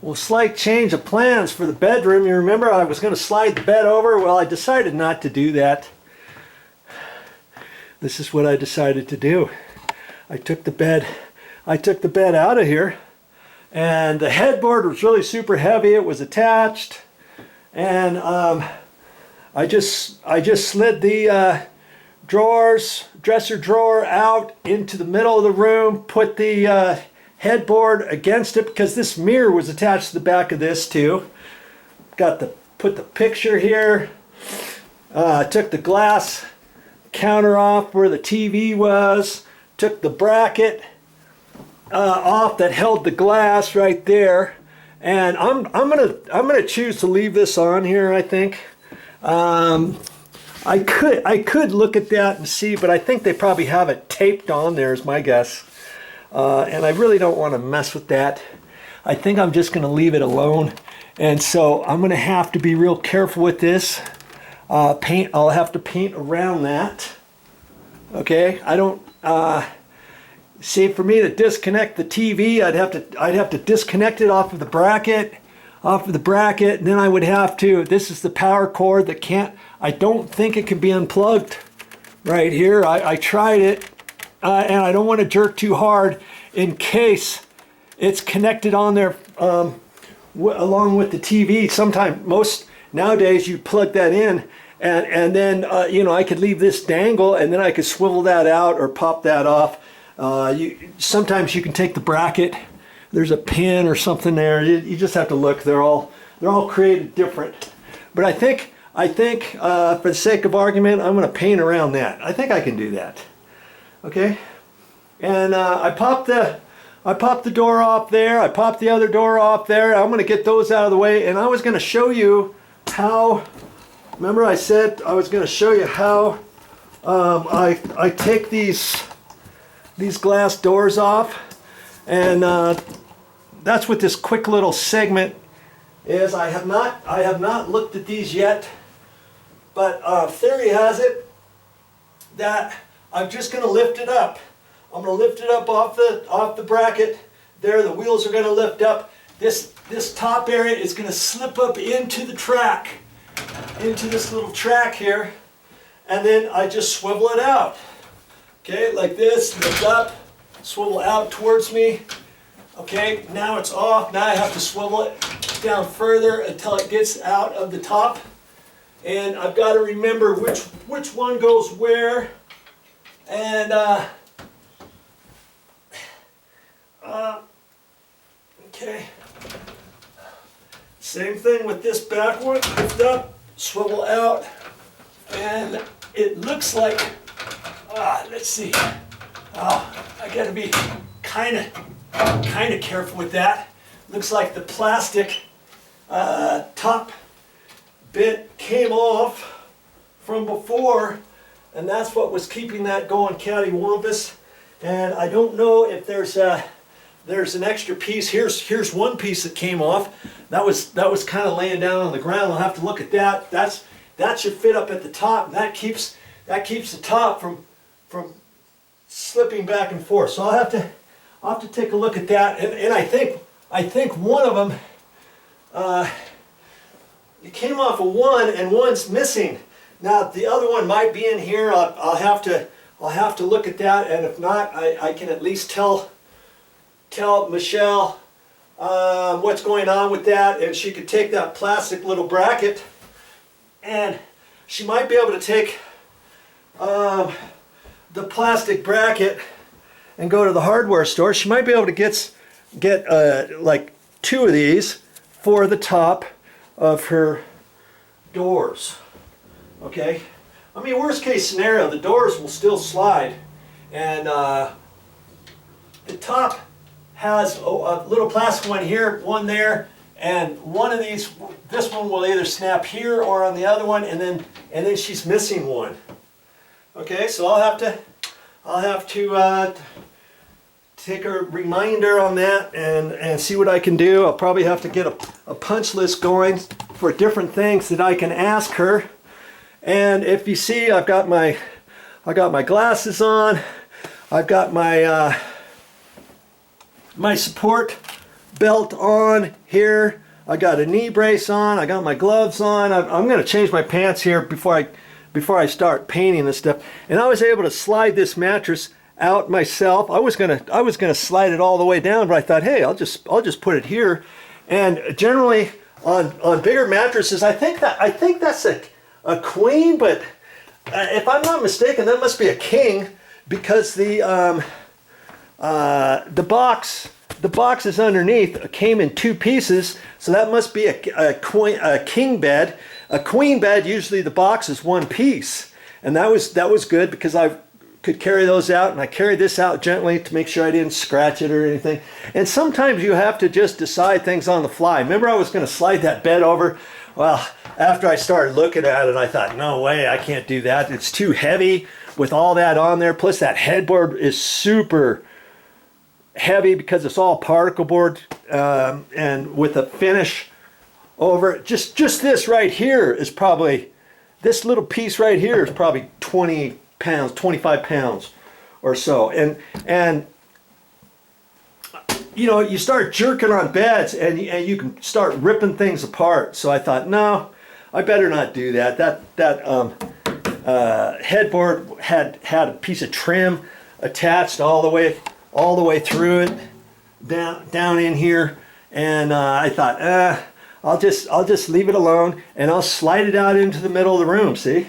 Well, slight change of plans for the bedroom. You remember I was going to slide the bed over? Well, I decided not to do that. This is what I decided to do. I took the bed out of here, and the headboard was really super heavy. It was attached, and I just slid the dresser drawer out into the middle of the room, put the headboard against it because this mirror was attached to the back of this too. Put the picture here. Took the glass counter off where the TV was. Took the bracket off that held the glass right there. And I'm gonna choose to leave this on here. I think I could look at that and see, but I think they probably have it taped on there is my guess. And I really don't want to mess with that. I think I'm just going to leave it alone. And so I'm going to have to be real careful with this. I'll have to paint around that. Okay, I don't see, for me to disconnect the TV, I'd have to disconnect it off of the bracket, and then I would have to, this is the power cord that I don't think it can be unplugged right here. I tried it. And I don't want to jerk too hard in case it's connected on there along with the TV. Nowadays you plug that in and then I could leave this dangle and then I could swivel that out or pop that off. Sometimes you can take the bracket. There's a pin or something there. You just have to look. They're all created different. But I think for the sake of argument, I'm going to paint around that. I think I can do that. Okay, and I popped the door off there. I popped the other door off there. I'm going to get those out of the way, and I was going to show you how. Remember, I said I was going to show you how I take these glass doors off, and that's what this quick little segment is. I have not looked at these yet, but theory has it that I'm just going to lift it up. I'm going to lift it up off the bracket. There, the wheels are going to lift up. This top area is going to slip up into the track, into this little track here, and then I just swivel it out. Okay, like this, lift up, swivel out towards me. Okay, now it's off. Now I have to swivel it down further until it gets out of the top. And I've got to remember which one goes where. And okay, same thing with this back one. Lift up, swivel out, and it looks like, let's see. I got to be kind of careful with that. Looks like the plastic top bit came off from before. And that's what was keeping that going cattywampus. And I don't know if there's an extra piece. Here's one piece that came off. That was kind of laying down on the ground. I'll have to look at that. That should fit up at the top. And that keeps the top from slipping back and forth. So I'll have to take a look at that. And I think one of them it came off of one and one's missing. Now the other one might be in here. I'll have to look at that, and if not, I can at least tell Michelle what's going on with that, and she could take that plastic little bracket, and she might be able to take the plastic bracket and go to the hardware store. She might be able to get like 2 of these for the top of her doors. Okay, I mean, worst case scenario, the doors will still slide, and the top has a little plastic one here, one there, and one of these, this one will either snap here or on the other one, and then she's missing one. Okay, so I'll have to take a reminder on that and see what I can do. I'll probably have to get a punch list going for different things that I can ask her. And if you see, I got my glasses on. I've got my my support belt on here. I got a knee brace on. I got my gloves on. I'm going to change my pants here before I start painting this stuff. And I was able to slide this mattress out myself. I was gonna slide it all the way down, but I thought, hey, I'll just put it here. And generally on bigger mattresses, I think that's a queen, but if I'm not mistaken, that must be a king, because the box is underneath. It came in 2 pieces, so that must be a king bed. A queen bed, usually the box is 1 piece, and that was good because I could carry those out, and I carried this out gently to make sure I didn't scratch it or anything. And sometimes you have to just decide things on the fly. Remember, I was going to slide that bed over. Well, after I started looking at it, I thought, no way, I can't do that. It's too heavy with all that on there. Plus, that headboard is super heavy because it's all particle board, and with a finish over it. Just this right here is probably, this little piece right here is probably 20 pounds, 25 pounds or so. And you know, you start jerking on beds and you can start ripping things apart. So I thought, no, I better not do that. That headboard had a piece of trim attached all the way through it, down in here, and I thought, I'll just leave it alone, and I'll slide it out into the middle of the room. See,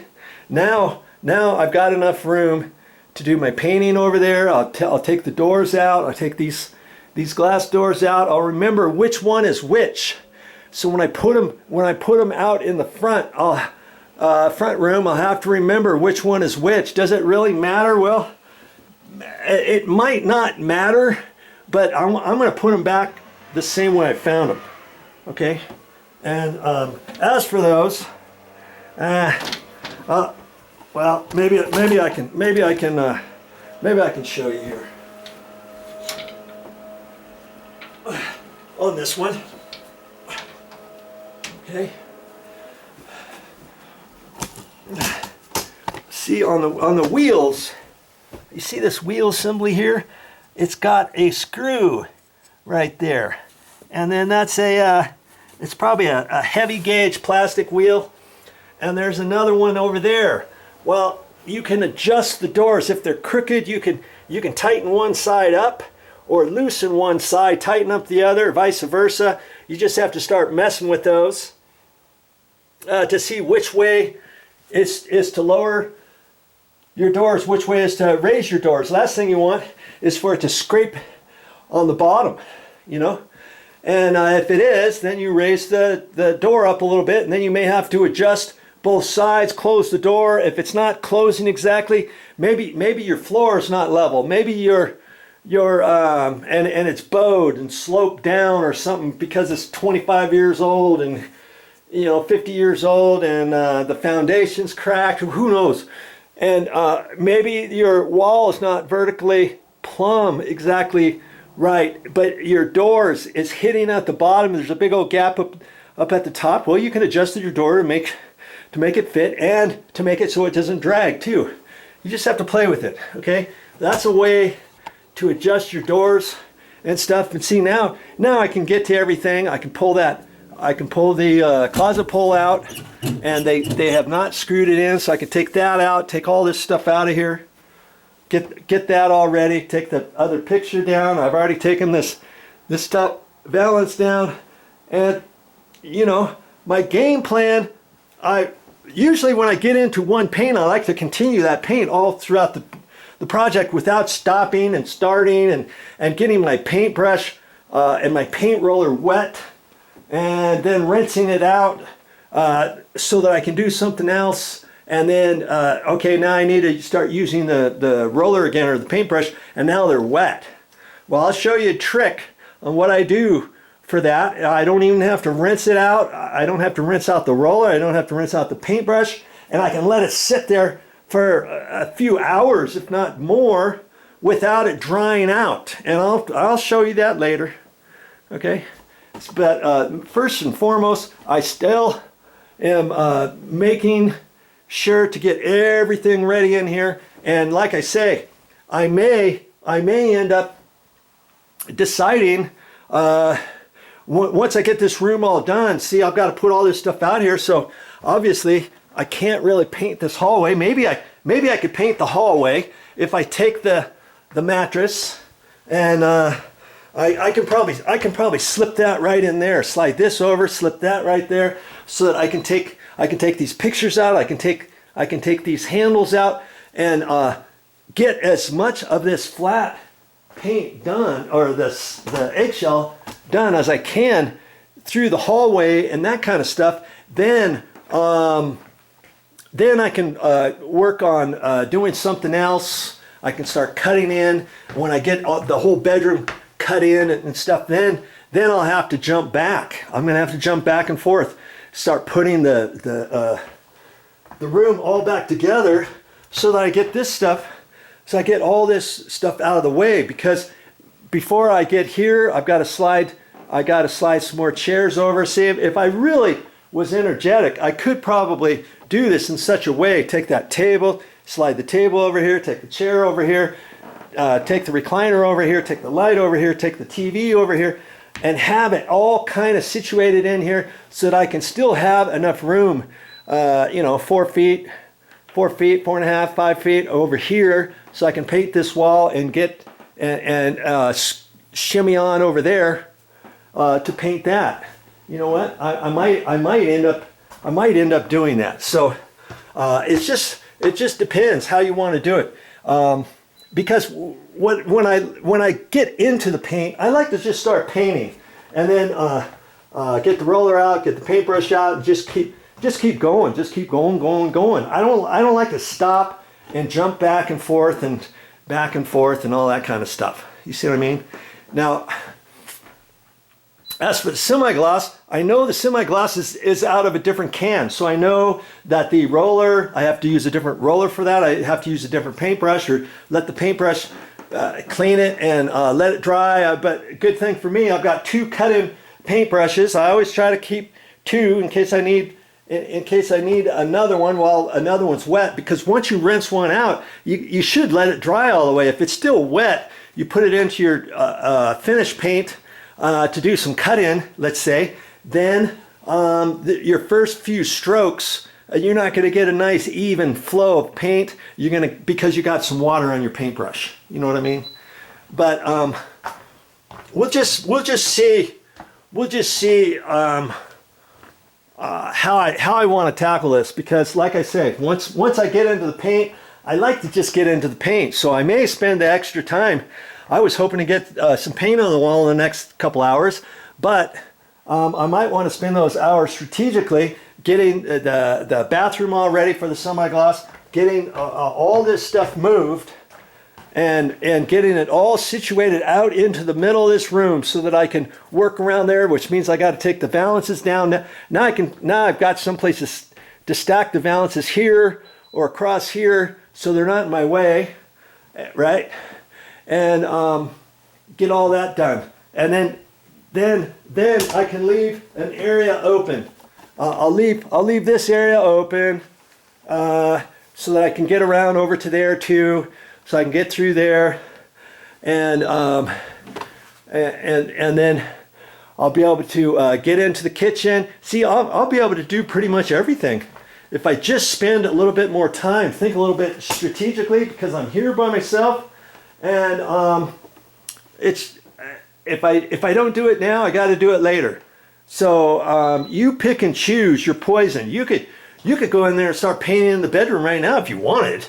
now I've got enough room to do my painting over there. I'll take the doors out. I'll take these glass doors out. I'll remember which one is which. So when I put them out in the front room, I'll have to remember which one is which. Does it really matter? Well, it might not matter, but I'm going to put them back the same way I found them. Okay. And as for those, well, maybe I can show you here on this one. Okay. See, on the wheels, you see this wheel assembly here? It's got a screw right there, and then that's it's probably a heavy gauge plastic wheel, and there's another one over there. Well, you can adjust the doors. If they're crooked, you can tighten one side up or loosen one side, tighten up the other, vice versa. You just have to start messing with those to see which way is to lower your doors, which way is to raise your doors. Last thing you want is for it to scrape on the bottom, you know. And if it is, then you raise the door up a little bit, and then you may have to adjust both sides, close the door. If it's not closing exactly, maybe your floor is not level. Maybe and it's bowed and sloped down or something because it's 25 years old and 50 years old, and the foundation's cracked. Who knows? And maybe your wall is not vertically plumb exactly right, but your doors is hitting at the bottom. There's a big old gap up at the top. Well, you can adjust your door to make it fit and to make it so it doesn't drag too. You just have to play with it. Okay, that's a way to adjust your doors and stuff. And see, now I can get to everything. I can pull the closet pole out, and they have not screwed it in, so I can take that out, take all this stuff out of here, get that all ready, take the other picture down. I've already taken this stuff, valance down, and my game plan, usually when I get into one paint, I like to continue that paint all throughout the project without stopping and starting and getting my paintbrush and my paint roller wet, and then rinsing it out so that I can do something else. And then, okay, now I need to start using the roller again, or the paintbrush, and now they're wet. Well, I'll show you a trick on what I do for that. I don't even have to rinse it out. I don't have to rinse out the roller. I don't have to rinse out the paintbrush. And I can let it sit there for a few hours, if not more, without it drying out. And I'll show you that later. Okay? But first and foremost, I still am making sure to get everything ready in here. And like I say, I may end up deciding once I get this room all done, see, I've got to put all this stuff out here. So obviously I can't really paint this hallway. Maybe I could paint the hallway if I take the mattress and I can probably slip that right in there, slide this over, slip that right there, so that I can take these pictures out. I can take these handles out and get as much of this flat paint done, or the eggshell done, as I can through the hallway and that kind of stuff. Then I can work on doing something else. I can start cutting in. When I get the whole bedroom cut in and stuff, then I'll have to jump back. I'm gonna have to jump back and forth, start putting the room all back together, so that I get this stuff, so I get all this stuff out of the way. Because before I get here, I got to slide some more chairs over. See, if I really was energetic, I could probably do this in such a way. Take that table, slide the table over here, take the chair over here, take the recliner over here, take the light over here, take the TV over here, and have it all kind of situated in here so that I can still have enough room, 4 feet, 4.5, 5 feet over here, so I can paint this wall and get and shimmy on over there to paint that. You know what? I might end up doing that. So it just depends how you want to do it. Because when I get into the paint, I like to just start painting, and then get the roller out, get the paintbrush out, and just keep going, going. I don't like to stop and jump back and forth and all that kind of stuff. You see what I mean? Now, as for the semi-gloss, I know the semi-gloss is out of a different can, so I know that the roller, I have to use a different roller for that. I have to use a different paintbrush, or let the paintbrush clean it and let it dry. But good thing for me, I've got 2 cut-in paintbrushes. I always try to keep 2 in case I need another one while another one's wet, because once you rinse one out, you should let it dry all the way. If it's still wet, you put it into your finish paint to do some cut-in, let's say. Then your first few strokes, you're not going to get a nice even flow of paint. Because you got some water on your paintbrush. You know what I mean? But we'll just see how I want to tackle this, because like I say, once I get into the paint, I like to just get into the paint. So I may spend the extra time. I was hoping to get some paint on the wall in the next couple hours, but I might want to spend those hours strategically getting the bathroom all ready for the semi-gloss, getting all this stuff moved, and getting it all situated out into the middle of this room so that I can work around there, which means I got to take the valances down. Now I've got some places to stack the valances here or across here so they're not in my way, right? And get all that done. And then I can leave an area open. I'll leave this area open so that I can get around over to there too. So I can get through there, and then I'll be able to get into the kitchen. See, I'll be able to do pretty much everything if I just spend a little bit more time, think a little bit strategically, because I'm here by myself, and it's if I don't do it now, I got to do it later. So you pick and choose your poison. You could go in there and start painting in the bedroom right now if you wanted.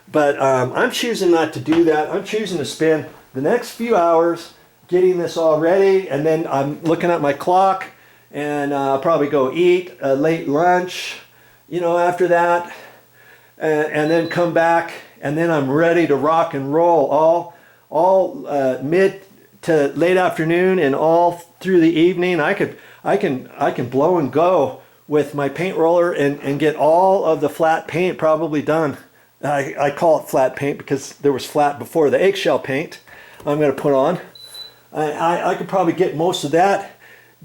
But I'm choosing not to do that. I'm choosing to spend the next few hours getting this all ready, and then I'm looking at my clock, and I'll probably go eat a late lunch, after that, and then come back, and then I'm ready to rock and roll all mid to late afternoon and all through the evening. I can blow and go with my paint roller and get all of the flat paint probably done. I call it flat paint because there was flat before the eggshell paint I'm going to put on. I could probably get most of that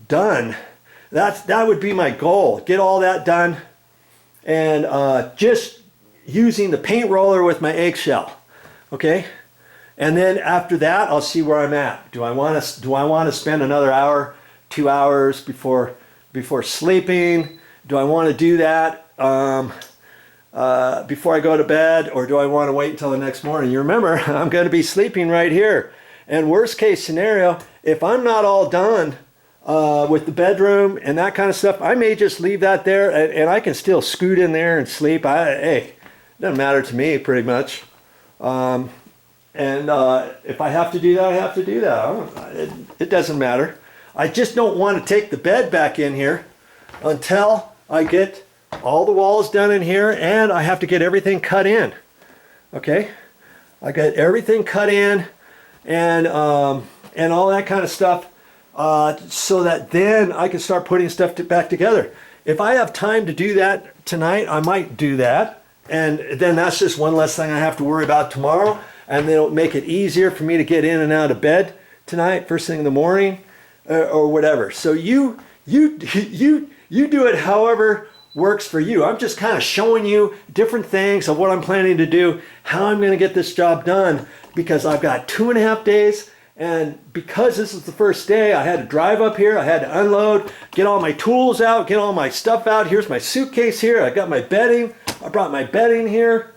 done. That would be my goal. Get all that done, and just using the paint roller with my eggshell. Okay, and then after that, I'll see where I'm at. Do I want to spend another hour 2 hours before sleeping? Do I want to do that before I go to bed, or do I want to wait until the next morning? You remember, I'm going to be sleeping right here. And worst case scenario, if I'm not all done with the bedroom and that kind of stuff, I may just leave that there, and I can still scoot in there and sleep. Hey, it doesn't matter to me pretty much. If I have to do that, I have to do that. It doesn't matter. I just don't want to take the bed back in here until I get all the walls done in here, and I have to get everything cut in. Okay, I got everything cut in, and all that kind of stuff, so that then I can start putting stuff back together. If I have time to do that tonight, I might do that, and then that's just one less thing I have to worry about tomorrow, and then it'll make it easier for me to get in and out of bed tonight, first thing in the morning, or whatever. So you do it however works for you. I'm just kind of showing you different things of what I'm planning to do, how I'm going to get this job done, because I've got 2.5 days, and because this is the first day, I had to drive up here, I had to unload, get all my tools out, get all my stuff out. Here's my suitcase here. I got my bedding. I brought my bedding here.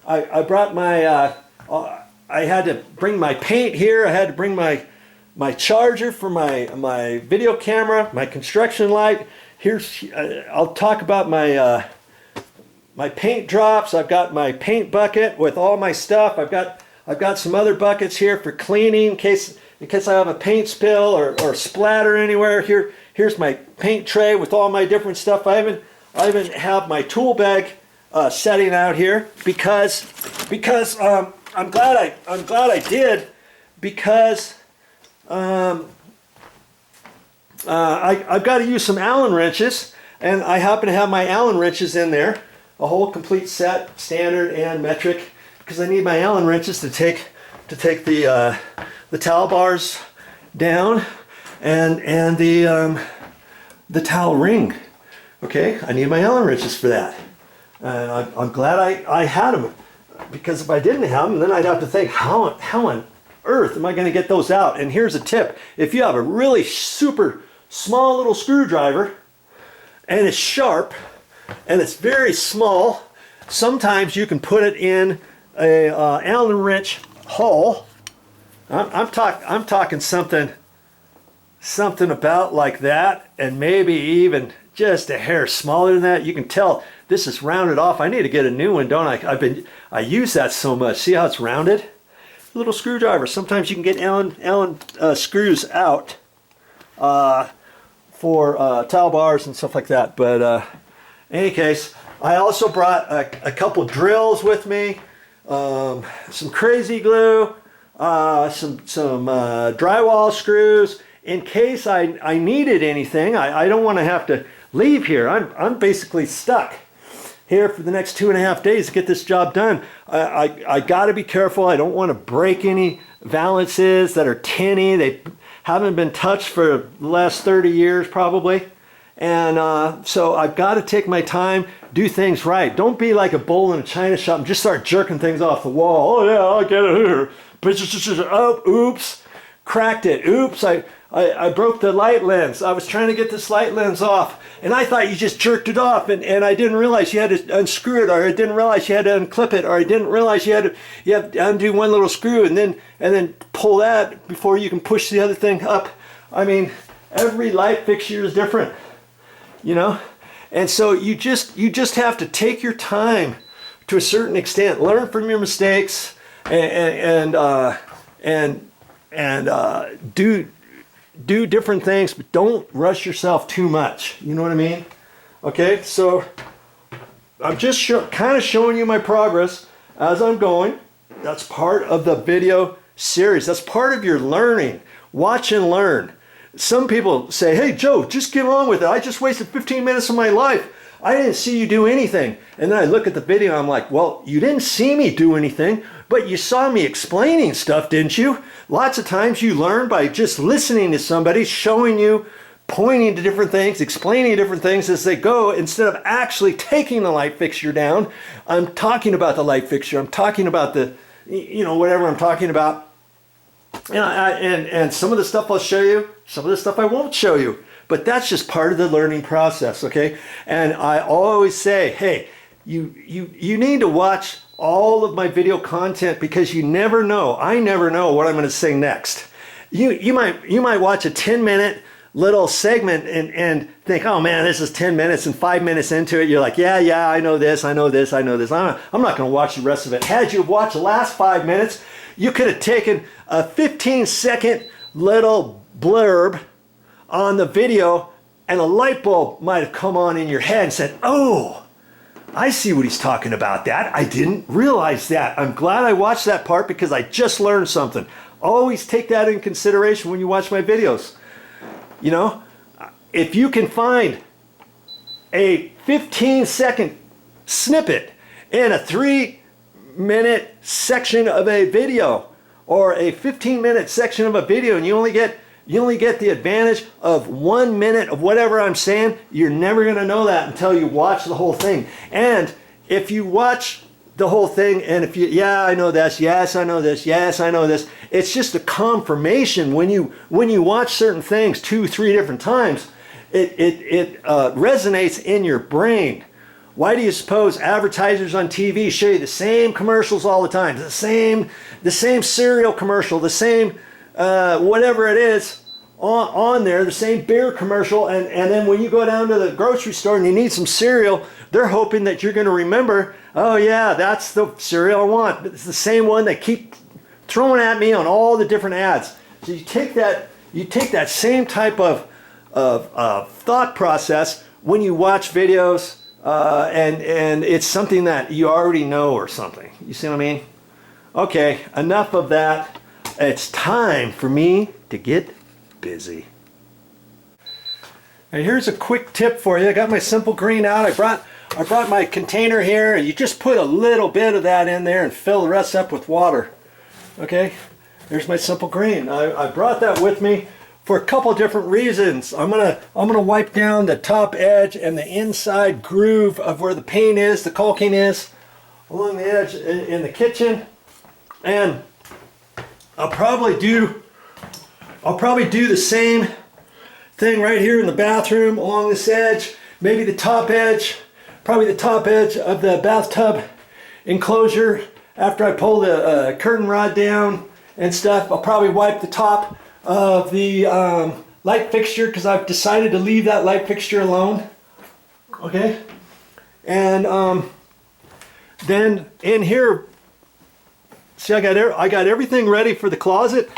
I brought my, I had to bring my paint here. I had to bring my charger for my video camera, my construction light. Here's, I'll talk about my my paint drops. I've got my paint bucket with all my stuff. I've got some other buckets here for cleaning in case I have a paint spill or splatter anywhere. Here's my paint tray with all my different stuff. I even have my tool bag setting out here because I'm glad I did, because I've got to use some Allen wrenches, and I happen to have my Allen wrenches in there, a whole complete set, standard and metric, because I need my Allen wrenches to take the towel bars down and the towel ring. Okay, I need my Allen wrenches for that, and I'm glad I had them, because if I didn't have them, then I'd have to think, how on earth am I going to get those out? And here's a tip: if you have a really super small little screwdriver and it's sharp and it's very small, sometimes you can put it in a Allen wrench hole. I'm talking something about like that, and maybe even just a hair smaller than that. You can tell this is rounded off. I need to get a new one, don't I? I use that so much. See how it's rounded? A little screwdriver. Sometimes you can get Allen screws out for towel bars and stuff like that. But in any case, I also brought a couple drills with me, some crazy glue, some drywall screws, in case I needed anything. I don't want to have to leave here. I'm basically stuck here for the next 2.5 days to get this job done. I got to be careful. I don't want to break any valances that are tinny. They haven't been touched for the last 30 years probably. And so I've got to take my time, do things right. Don't be like a bull in a china shop and just start jerking things off the wall. Oh yeah, I'll get it here. Oh, oops, cracked it. Oops, I broke the light lens. I was trying to get this light lens off, and I thought you just jerked it off, and I didn't realize you had to unscrew it, or I didn't realize you had to unclip it, or I didn't realize you have to undo one little screw and then pull that before you can push the other thing up. I mean, every light fixture is different, you know, and so you just have to take your time to a certain extent, learn from your mistakes, and do different things, but don't rush yourself too much. You know what I mean? Okay, so I'm just kind of showing you my progress as I'm going. That's part of the video series. That's part of your learning. Watch and learn. Some people say, hey Joe, just get on with it. I just wasted 15 minutes of my life. I didn't see you do anything. And then I look at the video, I'm like, well, you didn't see me do anything, but you saw me explaining stuff, didn't you? Lots of times you learn by just listening to somebody, showing you, pointing to different things, explaining different things as they go, instead of actually taking the light fixture down. I'm talking about the light fixture. I'm talking about the, you know, whatever I'm talking about. And some of the stuff I'll show you, some of the stuff I won't show you. But that's just part of the learning process, okay? And I always say, hey, you need to watch all of my video content because you never know. I never know what I'm going to say next. You might watch a 10-minute little segment and think, oh man, this is 10 minutes, and 5 minutes into it, you're like, yeah, I know this. I'm not going to watch the rest of it. Had you watched the last 5 minutes, you could have taken a 15-second little blurb on the video, and a light bulb might have come on in your head and said, oh, I see what he's talking about. That I didn't realize that. I'm glad I watched that part because I just learned something. Always take that in consideration when you watch my videos. You know, if you can find a 15-second snippet in a 3-minute section of a video, or a 15-minute section of a video, and you only get the advantage of 1 minute of whatever I'm saying, you're never going to know that until you watch the whole thing. And if you watch the whole thing, and if you, yeah, I know this, yes, I know this, yes, I know this, it's just a confirmation. When you watch certain things 2-3 different times, it resonates in your brain. Why do you suppose advertisers on TV show you the same commercials all the time? The same cereal commercial, the same whatever it is on there, the same beer commercial, and then when you go down to the grocery store and you need some cereal, they're hoping that you're going to remember, oh yeah, that's the cereal I want. But it's the same one they keep throwing at me on all the different ads. So you take that same type of thought process when you watch videos, and it's something that you already know or something. You see what I mean? Okay, enough of that. It's time for me to get busy. And here's a quick tip for you. I got my simple green out. I brought my container here. You just put a little bit of that in there and fill the rest up with water. Okay, there's my simple green. I brought that with me for a couple different reasons. I'm gonna wipe down the top edge and the inside groove of where the paint is, the caulking is, along the edge in the kitchen, and I'll probably do the same thing right here in the bathroom along this edge, maybe the top edge, probably the top edge of the bathtub enclosure. After I pull the curtain rod down and stuff, I'll probably wipe the top of the light fixture because I've decided to leave that light fixture alone. Okay, and then in here, see, I got everything ready for the closet,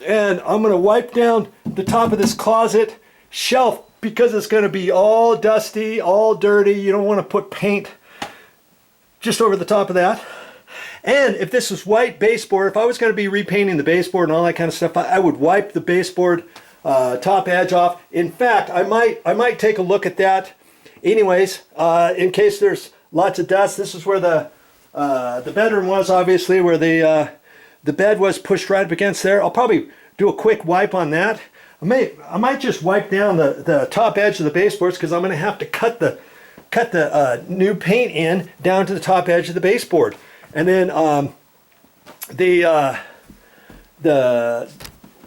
and I'm going to wipe down the top of this closet shelf because it's going to be all dusty, all dirty. You don't want to put paint just over the top of that. And if this was white baseboard, if I was going to be repainting the baseboard and all that kind of stuff, I would wipe the baseboard top edge off. In fact, I might take a look at that anyways, in case there's lots of dust. This is where the bedroom was, obviously, where the bed was pushed right up against there. I'll probably do a quick wipe on that. I might just wipe down the top edge of the baseboards because I'm going to have to cut the new paint in down to the top edge of the baseboard. And then the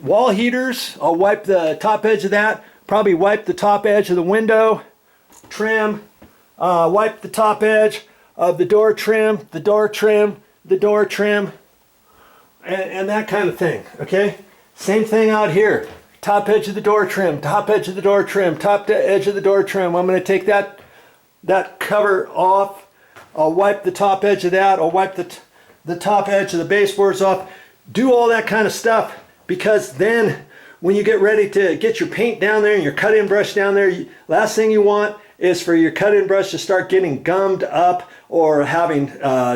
wall heaters, I'll wipe the top edge of that. Probably wipe the top edge of the window trim. Wipe the top edge of the door trim, the door trim, the door trim, and that kind of thing. Okay, same thing out here. Top edge of the door trim, top edge of the door trim, top edge of the door trim. I'm going to take that cover off. I'll wipe the top edge of that. I'll wipe the top edge of the baseboards off. Do all that kind of stuff, because then when you get ready to get your paint down there and your cut-in brush down there, last thing you want is for your cut-in brush to start getting gummed up or having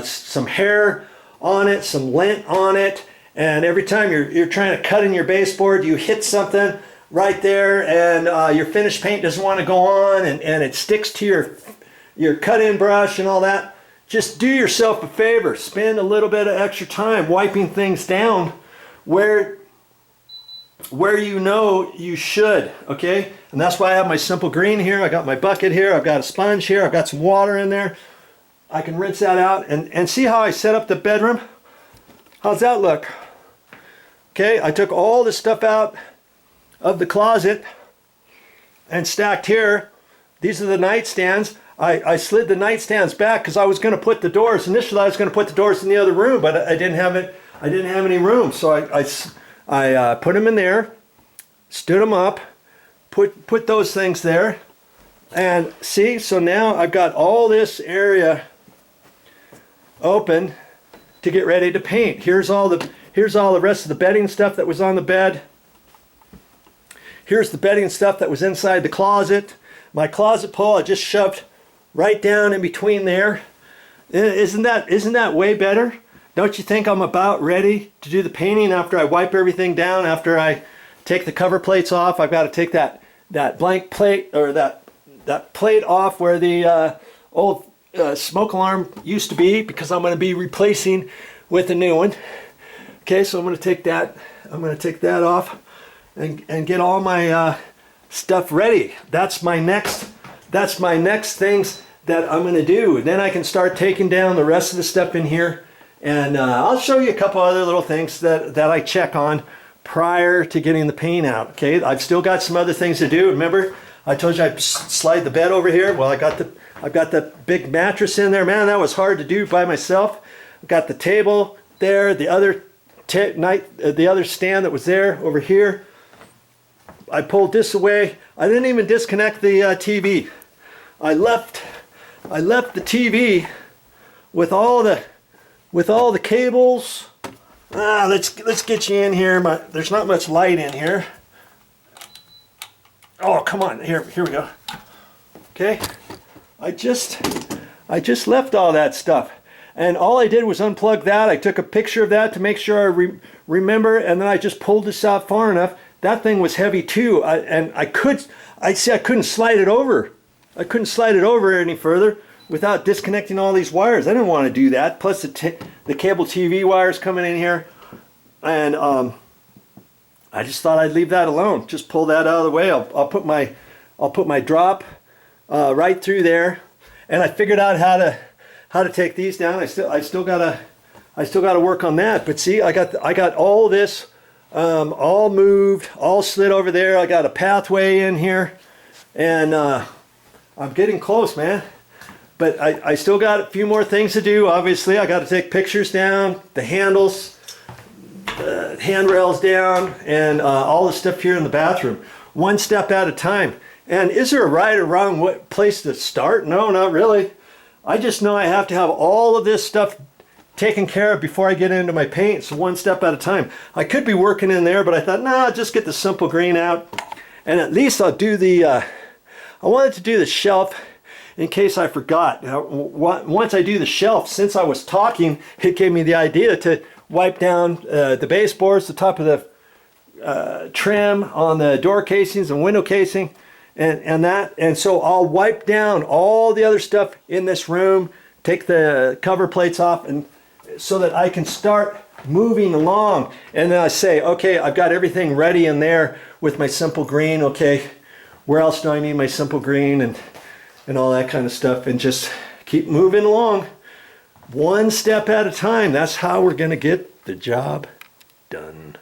some hair on it, some lint on it, and every time you're trying to cut in your baseboard, you hit something right there, and your finished paint doesn't want to go on, and it sticks to your cut-in brush and all that. Just do yourself a favor. Spend a little bit of extra time wiping things down where you know you should, okay? And that's why I have my simple green here. I got my bucket here. I've got a sponge here. I've got some water in there. I can rinse that out and see how I set up the bedroom. How's that look? Okay, I took all the stuff out of the closet and stacked here. These are the nightstands. I slid the nightstands back because I was going to put the doors. Initially, I was going to put the doors in the other room, but I didn't have it. I didn't have any room, so I put them in there, stood them up, put those things there, and see. So now I've got all this area open to get ready to paint. Here's all the rest of the bedding stuff that was on the bed. Here's the bedding stuff that was inside the closet. My closet pole I just shoved right down in between there. Isn't that way better? Don't you think I'm about ready to do the painting after I wipe everything down, after I take the cover plates off? I've got to take that blank plate, or that plate off where the old smoke alarm used to be, because I'm going to be replacing with a new one. Okay, so I'm going to take that off and get all my stuff ready. That's my next things that I'm going to do. And then I can start taking down the rest of the stuff in here, and I'll show you a couple other little things that I check on prior to getting the paint out. Okay, I've still got some other things to do. Remember, I told you I'd slide the bed over here. Well, I've got the big mattress in there. Man, that was hard to do by myself. I've got the table there, the other stand that was there over here. I pulled this away. I didn't even disconnect the TV. I left the TV with all the cables. Let's get you in here. There's not much light in here. Oh, come on. Here we go. Okay. I just left all that stuff. And all I did was unplug that. I took a picture of that to make sure I remember, and then I just pulled this out far enough. That thing was heavy too, and I couldn't slide it over. I couldn't slide it over any further without disconnecting all these wires. I didn't want to do that. Plus the cable TV wires coming in here, and I just thought I'd leave that alone. Just pull that out of the way. I'll put my drop right through there, and I figured out how to take these down. I still gotta work on that. But see, I got all this all moved, all slid over there. I got a pathway in here, and I'm getting close, man. But I still got a few more things to do. Obviously, I got to take pictures down, the handles, handrails down, and all the stuff here in the bathroom. One step at a time. And is there a right or wrong place to start? No, not really. I just know I have to have all of this stuff taken care of before I get into my paint. So one step at a time. I could be working in there, but I thought, nah, just get the simple green out. And at least I'll do the, I wanted to do the shelf in case I forgot. Now, once I do the shelf, since I was talking, it gave me the idea to wipe down the baseboards, the top of the trim on the door casings and window casing, and so I'll wipe down all the other stuff in this room, take the cover plates off, and so that I can start moving along. And then I say, okay, I've got everything ready in there with my simple green. Okay, where else do I need my simple green and all that kind of stuff, and just keep moving along one step at a time. That's how we're going to get the job done.